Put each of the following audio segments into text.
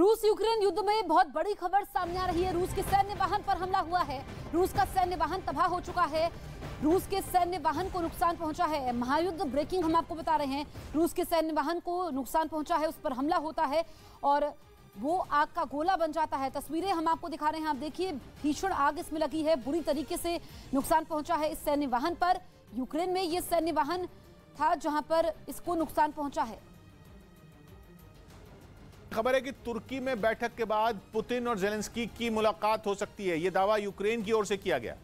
रूस यूक्रेन युद्ध में बहुत बड़ी खबर सामने आ रही है। रूस के सैन्य वाहन पर हमला हुआ है। रूस का सैन्य वाहन तबाह हो चुका है। रूस के सैन्य वाहन को नुकसान पहुंचा है। महायुद्ध ब्रेकिंग हम आपको बता रहे हैं। रूस के सैन्य वाहन को नुकसान पहुंचा है, उस पर हमला होता है और वो आग का गोला बन जाता है। तस्वीरें हम आपको दिखा रहे हैं, आप देखिए भीषण आग इसमें लगी है। बुरी तरीके से नुकसान पहुंचा है इस सैन्य वाहन पर। यूक्रेन में ये सैन्य वाहन था जहां पर इसको नुकसान पहुंचा है। खबर है कि तुर्की में बैठक के बाद पुतिन और जेलेंस्की की मुलाकात हो सकती है। यह दावा यूक्रेन की ओर से किया गया।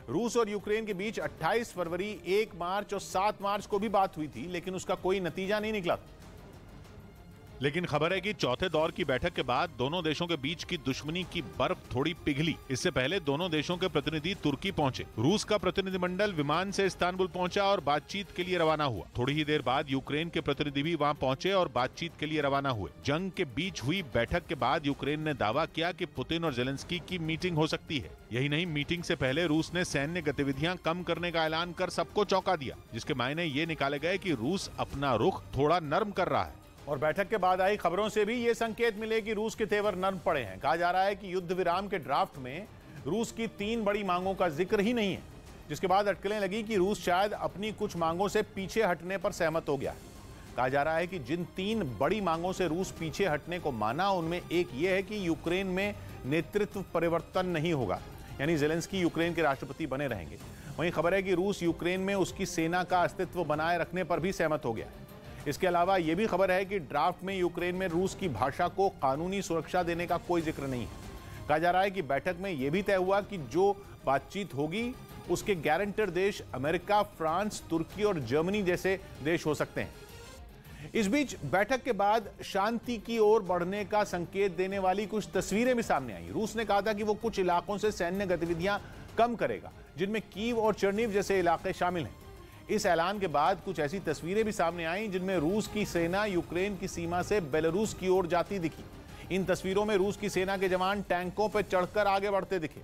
रूस और यूक्रेन के बीच 28 फरवरी, 1 मार्च और 7 मार्च को भी बात हुई थी, लेकिन उसका कोई नतीजा नहीं निकला। लेकिन खबर है कि चौथे दौर की बैठक के बाद दोनों देशों के बीच की दुश्मनी की बर्फ थोड़ी पिघली। इससे पहले दोनों देशों के प्रतिनिधि तुर्की पहुंचे। रूस का प्रतिनिधिमंडल विमान से इस्तांबुल पहुंचा और बातचीत के लिए रवाना हुआ। थोड़ी ही देर बाद यूक्रेन के प्रतिनिधि भी वहां पहुंचे और बातचीत के लिए रवाना हुए। जंग के बीच हुई बैठक के बाद यूक्रेन ने दावा किया कि पुतिन और जेलेंस्की की मीटिंग हो सकती है। यही नहीं, मीटिंग से पहले रूस ने सैन्य गतिविधियां कम करने का ऐलान कर सबको चौंका दिया, जिसके मायने ये निकाले गए कि रूस अपना रुख थोड़ा नर्म कर रहा है। और बैठक के बाद आई खबरों से भी ये संकेत मिले कि रूस के तेवर नर्म पड़े हैं। कहा जा रहा है कि युद्ध विराम के ड्राफ्ट में रूस की 3 बड़ी मांगों का जिक्र ही नहीं है, जिसके बाद अटकलें लगी कि रूस शायद अपनी कुछ मांगों से पीछे हटने पर सहमत हो गया है। कहा जा रहा है कि जिन 3 बड़ी मांगों से रूस पीछे हटने को माना, उनमें एक ये है कि यूक्रेन में नेतृत्व परिवर्तन नहीं होगा, यानी जेलेंस्की यूक्रेन के राष्ट्रपति बने रहेंगे। वहीं खबर है कि रूस यूक्रेन में उसकी सेना का अस्तित्व बनाए रखने पर भी सहमत हो गया है। इसके अलावा यह भी खबर है कि ड्राफ्ट में यूक्रेन में रूस की भाषा को कानूनी सुरक्षा देने का कोई जिक्र नहीं है। कहा जा रहा है कि बैठक में यह भी तय हुआ कि जो बातचीत होगी उसके गारंटर देश अमेरिका, फ्रांस, तुर्की और जर्मनी जैसे देश हो सकते हैं। इस बीच बैठक के बाद शांति की ओर बढ़ने का संकेत देने वाली कुछ तस्वीरें भी सामने आई। रूस ने कहा था कि वो कुछ इलाकों से सैन्य गतिविधियां कम करेगा, जिनमें कीव और चर्निव जैसे इलाके शामिल हैं। इस ऐलान के बाद कुछ ऐसी तस्वीरें भी सामने आईं जिनमें रूस की सेना यूक्रेन की सीमा से बेलारूस की ओर जाती दिखी। इन तस्वीरों में रूस की सेना के जवान टैंकों पर चढ़कर आगे बढ़ते दिखे।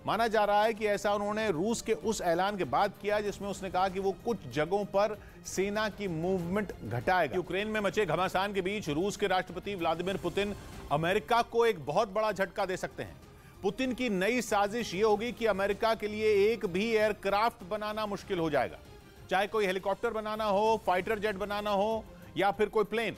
माना जा रहा है कि ऐसा उन्होंने रूस के उस ऐलान के बाद किया जिसमें उसने कहा कि वो कुछ जगहों पर सेना की मूवमेंट घटाएगा। यूक्रेन में मचे घमासान के बीच रूस के राष्ट्रपति व्लादिमीर पुतिन अमेरिका को एक बहुत बड़ा झटका दे सकते हैं। पुतिन की नई साजिश ये होगी कि अमेरिका के लिए एक भी एयरक्राफ्ट बनाना मुश्किल हो जाएगा, चाहे कोई हेलीकॉप्टर बनाना हो, फाइटर जेट बनाना हो या फिर कोई प्लेन।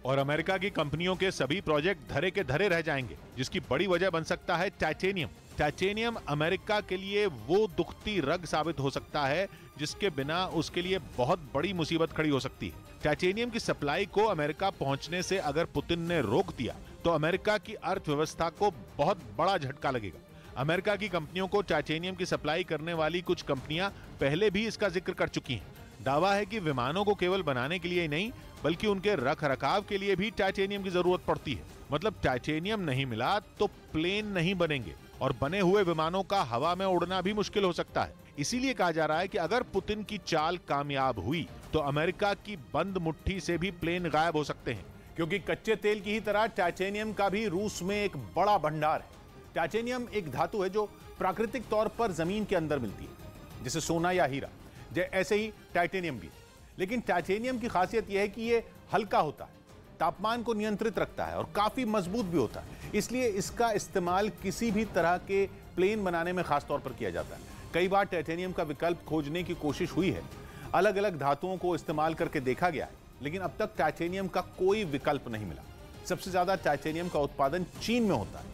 और अमेरिका की कंपनियों के सभी प्रोजेक्ट धरे के धरे रह जाएंगे, जिसकी बड़ी वजह बन सकता है टाइटेनियम। टाइटेनियम अमेरिका के लिए वो दुखती रग साबित हो सकता है जिसके बिना उसके लिए बहुत बड़ी मुसीबत खड़ी हो सकती है। टाइटेनियम की सप्लाई को अमेरिका पहुंचने से अगर पुतिन ने रोक दिया तो अमेरिका की अर्थव्यवस्था को बहुत बड़ा झटका लगेगा। अमेरिका की कंपनियों को टाइटेनियम की सप्लाई करने वाली कुछ कंपनियां पहले भी इसका जिक्र कर चुकी हैं। दावा है कि विमानों को केवल बनाने के लिए ही नहीं, बल्कि उनके रखरखाव के लिए भी टाइटेनियम की जरूरत पड़ती है। मतलब टाइटेनियम नहीं मिला तो प्लेन नहीं बनेंगे और बने हुए विमानों का हवा में उड़ना भी मुश्किल हो सकता है। इसीलिए कहा जा रहा है कि अगर पुतिन की चाल कामयाब हुई तो अमेरिका की बंद मुट्ठी से भी प्लेन गायब हो सकते हैं, क्योंकि कच्चे तेल की ही तरह टाइटेनियम का भी रूस में एक बड़ा भंडार है। टाइटेनियम एक धातु है जो प्राकृतिक तौर पर जमीन के अंदर मिलती है, जैसे सोना या हीरा। ऐसे ही टाइटेनियम भी। लेकिन टाइटेनियम की खासियत यह है कि यह हल्का होता है, तापमान को नियंत्रित रखता है और काफी मजबूत भी होता है। इसलिए इसका इस्तेमाल किसी भी तरह के प्लेन बनाने में खास तौर पर किया जाता है। कई बार टाइटेनियम का विकल्प खोजने की कोशिश हुई है, अलग अलग धातुओं को इस्तेमाल करके देखा गया है, लेकिन अब तक टाइटेनियम का कोई विकल्प नहीं मिला। सबसे ज्यादा टाइटेनियम का उत्पादन चीन में होता है।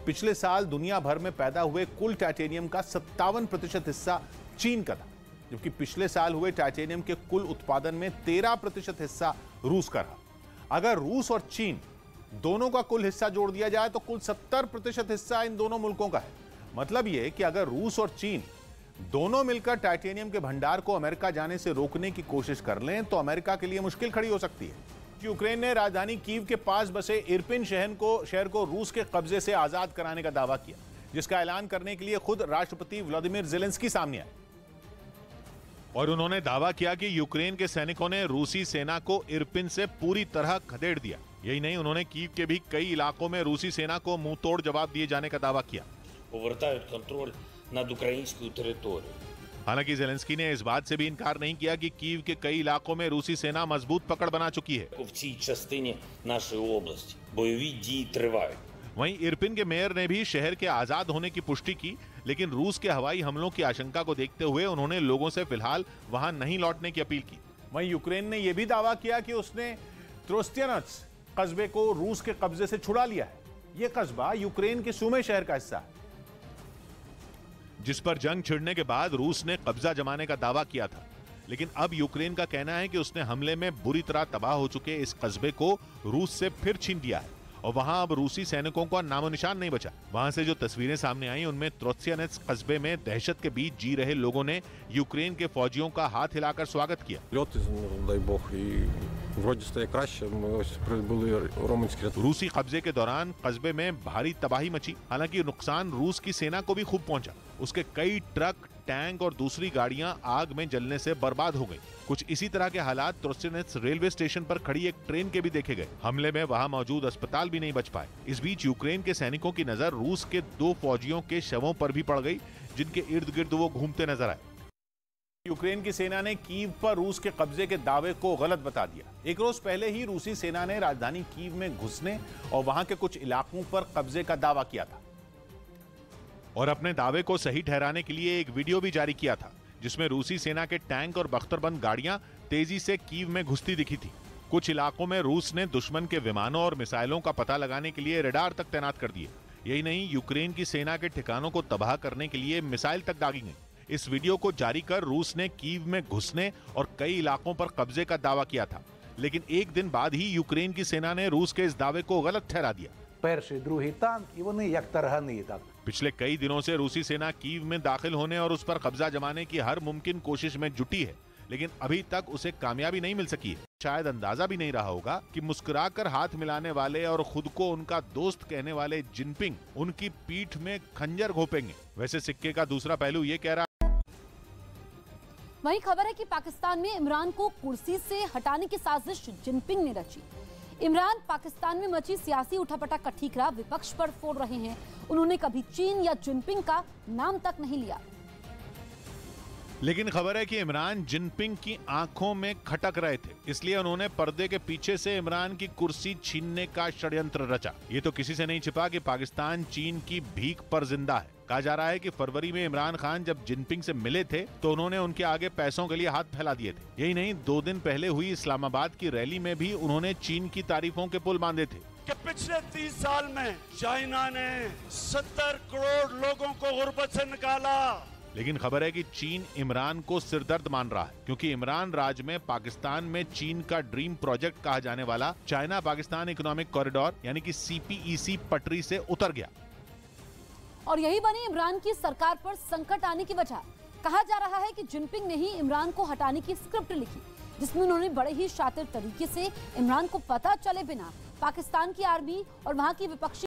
पिछले साल दुनिया भर में पैदा हुए कुल टाइटेनियम का 57% हिस्सा चीन का था, जबकि पिछले साल हुए टाइटेनियम के कुल उत्पादन में 13% हिस्सा रूस का रहा। अगर रूस और चीन दोनों का कुल हिस्सा जोड़ दिया जाए तो कुल 70% हिस्सा इन दोनों मुल्कों का है। मतलब यह कि अगर रूस और चीन दोनों मिलकर टाइटेनियम के भंडार को अमेरिका जाने से रोकने की कोशिश कर लें तो अमेरिका के लिए मुश्किल खड़ी हो सकती है। यूक्रेन ने राजधानी कीव के पास बसे इरपिन शहर को रूस के कब्जे से आजाद कराने का दावा किया, जिसका ऐलान करने के लिए खुद राष्ट्रपति व्लादिमीर जेलेंस्की सामने आए। और उन्होंने दावा किया कि यूक्रेन के सैनिकों ने रूसी सेना को इरपिन से पूरी तरह खदेड़ दिया। यही नहीं, उन्होंने कीव के भी कई इलाकों में रूसी सेना को मुंहतोड़ जवाब दिए जाने का दावा किया। Повертають контроль над українською територією. हालांकि ज़ेलेंस्की ने इस बात से भी इनकार नहीं किया कि कीव के कई इलाकों में रूसी सेना मजबूत पकड़ बना चुकी है। В цій частині нашої області бойові дії тривають. वहीं इरपिन के मेयर ने भी शहर के आजाद होने की पुष्टि की, लेकिन रूस के हवाई हमलों की आशंका को देखते हुए उन्होंने लोगों से फिलहाल वहां नहीं लौटने की अपील की। वहीं यूक्रेन ने यह भी दावा किया कि उसने त्रोस्तियानत्स कस्बे को रूस के कब्जे से छुड़ा लिया है। यह कस्बा यूक्रेन के सूमे शहर का हिस्सा है, जिस पर जंग छिड़ने के बाद रूस ने कब्जा जमाने का दावा किया था। लेकिन अब यूक्रेन का कहना है कि उसने हमले में बुरी तरह तबाह हो चुके इस कस्बे को रूस से फिर छीन लिया है और वहां अब रूसी सैनिकों का नामो निशान नहीं बचा। वहां से जो तस्वीरें सामने आई उनमें त्रोत्सियानेत्स कस्बे में दहशत के बीच जी रहे लोगों ने यूक्रेन के फौजियों का हाथ हिलाकर स्वागत किया। дай Бог, і вроді стає краще. Ми ось прибули у Роменський. रूसी कब्जे के दौरान कस्बे में भारी तबाही मची। हालांकि नुकसान रूस की सेना को भी खूब पहुंचा। उसके कई ट्रक, टैंक और दूसरी गाड़ियां आग में जलने से बर्बाद हो गई। कुछ इसी तरह के हालात त्रोत्सियानेत्स रेलवे स्टेशन पर खड़ी एक ट्रेन के भी देखे गए। हमले में वहां मौजूद अस्पताल भी नहीं बच पाए। इस बीच यूक्रेन के सैनिकों की नजर रूस के 2 फौजियों के शवों पर भी पड़ गई, जिनके इर्द गिर्द वो घूमते नजर आए। यूक्रेन की सेना ने कीव पर रूस के कब्जे के दावे को गलत बता दिया। एक रोज पहले ही रूसी सेना ने राजधानी कीव में घुसने और वहां के कुछ इलाकों पर कब्जे का दावा किया था और अपने दावे को सही ठहराने के लिए एक वीडियो भी जारी किया था, जिसमें रूसी सेना के टैंक और बख्तरबंद गाड़ियां तेजी से कीव में घुसती दिखी थी। कुछ इलाकों में रूस ने दुश्मन के विमानों और मिसाइलों का पता लगाने के लिए रडार तक तैनात कर दिए। यही नहीं, यूक्रेन की सेना के ठिकानों को तबाह करने के लिए मिसाइल तक दागी गई। इस वीडियो को जारी कर रूस ने कीव में घुसने और कई इलाकों पर कब्जे का दावा किया था, लेकिन एक दिन बाद ही यूक्रेन की सेना ने रूस के इस दावे को गलत ठहरा दिया। перший, другий танк, і вони як таргани так. पिछले कई दिनों से रूसी सेना कीव में दाखिल होने और उस पर कब्जा जमाने की हर मुमकिन कोशिश में जुटी है, लेकिन अभी तक उसे कामयाबी नहीं मिल सकी है। शायद अंदाजा भी नहीं रहा होगा कि मुस्कुराकर हाथ मिलाने वाले और खुद को उनका दोस्त कहने वाले जिनपिंग उनकी पीठ में खंजर घोंपेंगे। वैसे सिक्के का दूसरा पहलू ये कह रहा। वही खबर है कि पाकिस्तान में इमरान को कुर्सी से हटाने की साजिश जिनपिंग ने रची। इमरान पाकिस्तान में मची सियासी उठापटक का ठीकरा विपक्ष पर फोड़ रहे हैं। उन्होंने कभी चीन या जिनपिंग का नाम तक नहीं लिया। लेकिन खबर है कि इमरान जिनपिंग की आंखों में खटक रहे थे, इसलिए उन्होंने पर्दे के पीछे से इमरान की कुर्सी छीनने का षड्यंत्र रचा। ये तो किसी से नहीं छिपा कि पाकिस्तान चीन की भीख पर जिंदा है। कहा जा रहा है कि फरवरी में इमरान खान जब जिनपिंग से मिले थे तो उन्होंने उनके आगे पैसों के लिए हाथ फैला दिए थे। यही नहीं, 2 दिन पहले हुई इस्लामाबाद की रैली में भी उन्होंने चीन की तारीफों के पुल बांधे थे कि पिछले 30 साल में चाइना ने 70 करोड़ लोगों को गुर्बत से निकाला। लेकिन खबर है कि चीन इमरान को सिरदर्द मान रहा है, क्योंकि इमरान राज में पाकिस्तान में चीन का ड्रीम प्रोजेक्ट कहा जाने वाला चाइना पाकिस्तान इकोनॉमिक कॉरिडोर यानी कि CPEC पटरी से उतर गया और यही बनी इमरान की सरकार पर संकट आने की वजह। कहा जा रहा है कि जिनपिंग ने ही इमरान को हटाने की स्क्रिप्ट लिखी, जिसमें उन्होंने बड़े ही शातिर तरीके से इमरान को पता चले बिना पाकिस्तान की आर्मी और वहां की विपक्षी